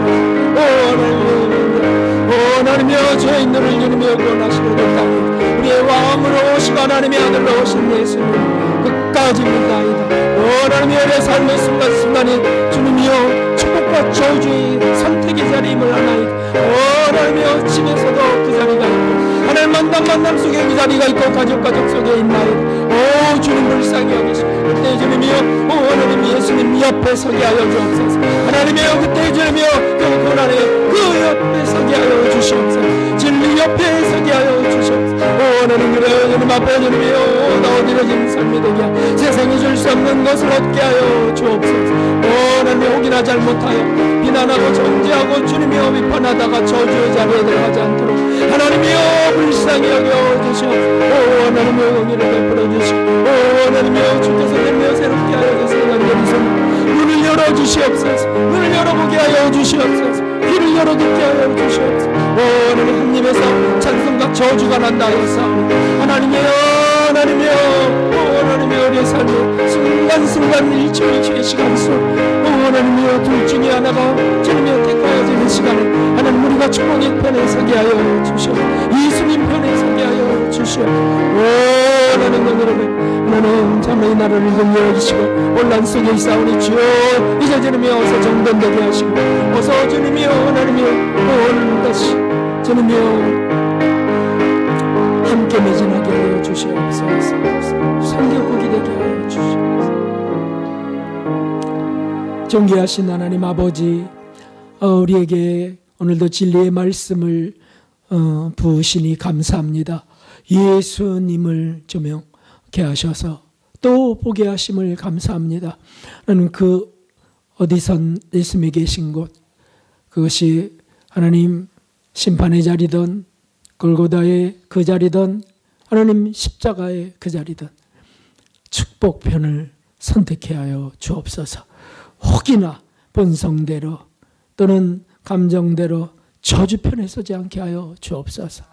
하나님이여 죄인들을 주님이여 구원하시려고 땅에 우리의 왕으로 오시고 하나님의 아들로 오신 예수님 끝까지 믿나이다. 하나님이여 내 삶의 순간순간이 주님이여 축복과 저주의 선택의 자리임을 하나이다. 하나님이여 집에서도 그 자리가 있고 하나님 만남 속에 그 자리가 있고 가족 속에 있나이다. 주님 불쌍히 여기시고 그때 주님이여 하나님 예수님 옆에 서게 하여 주옵소서. 하나님이여 그때 주님이여 그 고난에 그 옆에 서게 하여 주시옵소서. 진리 옆에 서게 하여 주시옵소서. 하나님 그래 주님 앞에 주님이여 나 어디러진 삶이 되게 하여 세상이 줄 수 없는 것을 얻게 하여 주옵소서. 하나님 혹이나 잘못하여 비난하고 정죄하고 주님이여 비판하다가 저주의 자리에 들어가지 않도록 하나님이여 불쌍히 여겨주시옵소서. 하나님이여 은혜를 베풀어 주시고 하나님이여 주께서 내며 새롭게 하여 주시는 눈을 열어주시옵소서. 눈을 열어보게 하여 주시옵소서. 귀를 열어 듣게 하여 주시옵소서. 하나님 한 입에서 찬송과 저주가 난다 하였사오니 하나님이여 하나님이여 하나님이여 우리의 삶의 순간순간 일초일초의 시간 속 하나님이여 둘 중에 하나가 주님이여 택하여지는 시간에 하나님 우리가 주님의 편에 서게 하여 주시옵소서. 예수님 편에 서게 하여 주시옵소서. 하나님 하나님 참의 나라를 긍휼히 여기시고 혼란 속에 있사오니 주여 이제 주님이여 어서 정돈되게 하시고 어서 주님이여 하나님이여 오늘 다시 주님이여 함께 매진하게 하여 주시옵소서. 선교국이 되게 하여 주시옵소서. 존귀하신 하나님 아버지, 우리에게 오늘도 진리의 말씀을 부으시니 감사합니다. 예수님을 조명케 하셔서 또 보게 하심을 감사합니다. 나는 그 어디선 예수님이 계신 곳, 그것이 하나님 심판의 자리든 골고다의 그 자리든 하나님 십자가의 그 자리든 축복편을 선택해 하여 주옵소서. 혹이나 본성대로 또는 감정대로 저주편에 서지 않게 하여 주옵소서.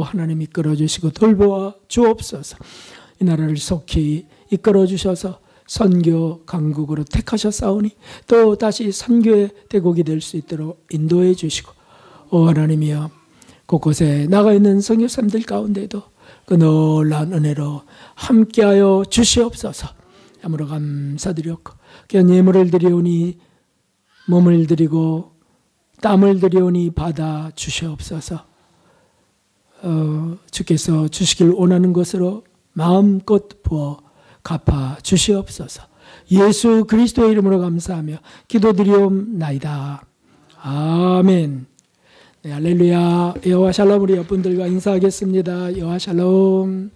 하나님 이끌어 주시고 돌보아 주옵소서. 이 나라를 속히 이끌어 주셔서 선교 강국으로 택하셨사오니 또 다시 선교의 대국이 될 수 있도록 인도해 주시고 하나님이여 곳곳에 나가 있는 선교사님들 가운데도 그 놀라운 은혜로 함께하여 주시옵소서. 아무로 감사드렸고 귀한 예물을 드리오니 몸을 드리고 땀을 드리오니 받아 주시옵소서. 주께서 주시길 원하는 것으로 마음껏 부어 갚아 주시옵소서. 예수 그리스도의 이름으로 감사하며 기도드리옵나이다. 아멘. 네, 할렐루야. 여호와 샬롬. 우리 옆분들과 인사하겠습니다. 여호와 샬롬.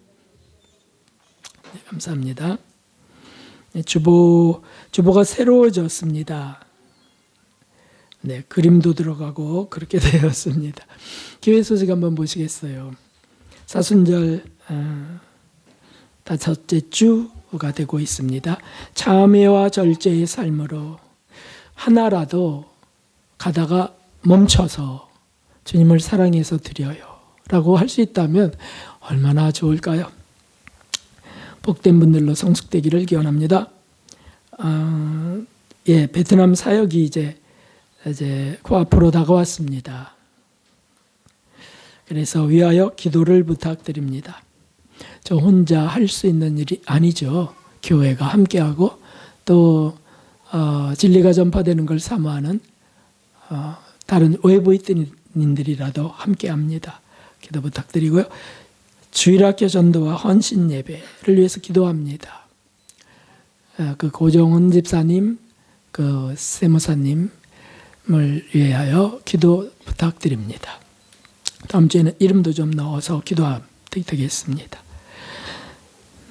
네, 감사합니다. 네, 주보가 새로워졌습니다. 네, 그림도 들어가고 그렇게 되었습니다. 기회 소식 한번 보시겠어요. 사순절 다섯째 주가 되고 있습니다. 참회와 절제의 삶으로 하나라도 가다가 멈춰서 주님을 사랑해서 드려요 라고 할 수 있다면 얼마나 좋을까요? 복된 분들로 성숙되기를 기원합니다. 베트남 사역이 이제 코앞으로 다가왔습니다. 그래서 위하여 기도를 부탁드립니다. 저 혼자 할 수 있는 일이 아니죠. 교회가 함께하고 또 진리가 전파되는 걸 사모하는 다른 외부인들이라도 함께합니다. 기도 부탁드리고요. 주일학교 전도와 헌신 예배를 위해서 기도합니다. 그 고정훈 집사님, 그 세무사님을 위하여 기도 부탁드립니다. 다음 주에는 이름도 좀 넣어서 기도하면 되겠습니다.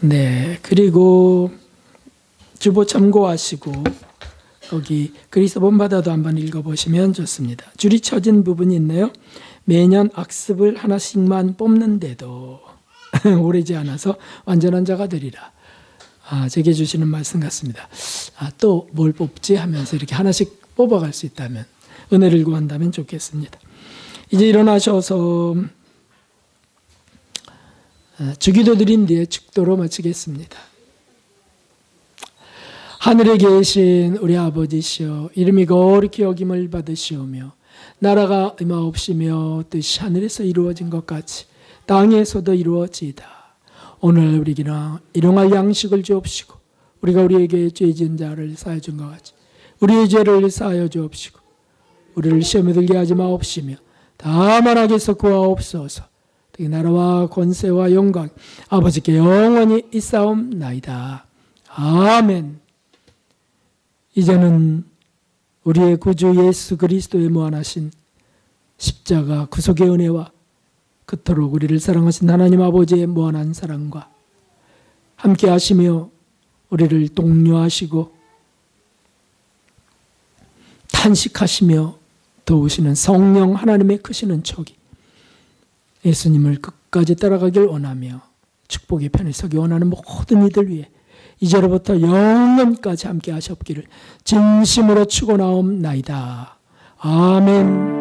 네, 그리고 주보 참고하시고 거기 그리스도 본받아도 한번 읽어보시면 좋습니다. 줄이 쳐진 부분이 있네요. 매년 악습을 하나씩만 뽑는데도 오래지 않아서 완전한 자가 되리라. 제게 주시는 말씀 같습니다. 또 뭘 뽑지 하면서 이렇게 하나씩 뽑아갈 수 있다면 은혜를 구한다면 좋겠습니다. 이제 일어나셔서 주기도 드린 뒤에 축도로 마치겠습니다. 하늘에 계신 우리 아버지시여, 이름이 거룩히 여김을 받으시오며 나라가 임하옵시며 뜻이 하늘에서 이루어진 것 같이 땅에서도 이루어지이다. 오늘 우리에게나 일용할 양식을 주옵시고 우리가 우리에게 죄 지은 자를 사하여 준 것 같이 우리의 죄를 사하여 주옵시고 우리를 시험에 들게 하지 마옵시며 다만 악에서 구하옵소서. 그 나라와 권세와 영광 아버지께 영원히 있사옵나이다. 아멘. 이제는 우리의 구주 예수 그리스도의 무한하신 십자가 구속의 은혜와 그토록 우리를 사랑하신 하나님 아버지의 무한한 사랑과 함께 하시며 우리를 독려하시고 탄식하시며 도우시는 성령 하나님의 크시는 촉이 예수님을 끝까지 따라가길 원하며 축복의 편에 서기 원하는 모든 이들 위해 이제로부터 영원까지 함께 하시옵기를 진심으로 축원하옵나이다. 아멘.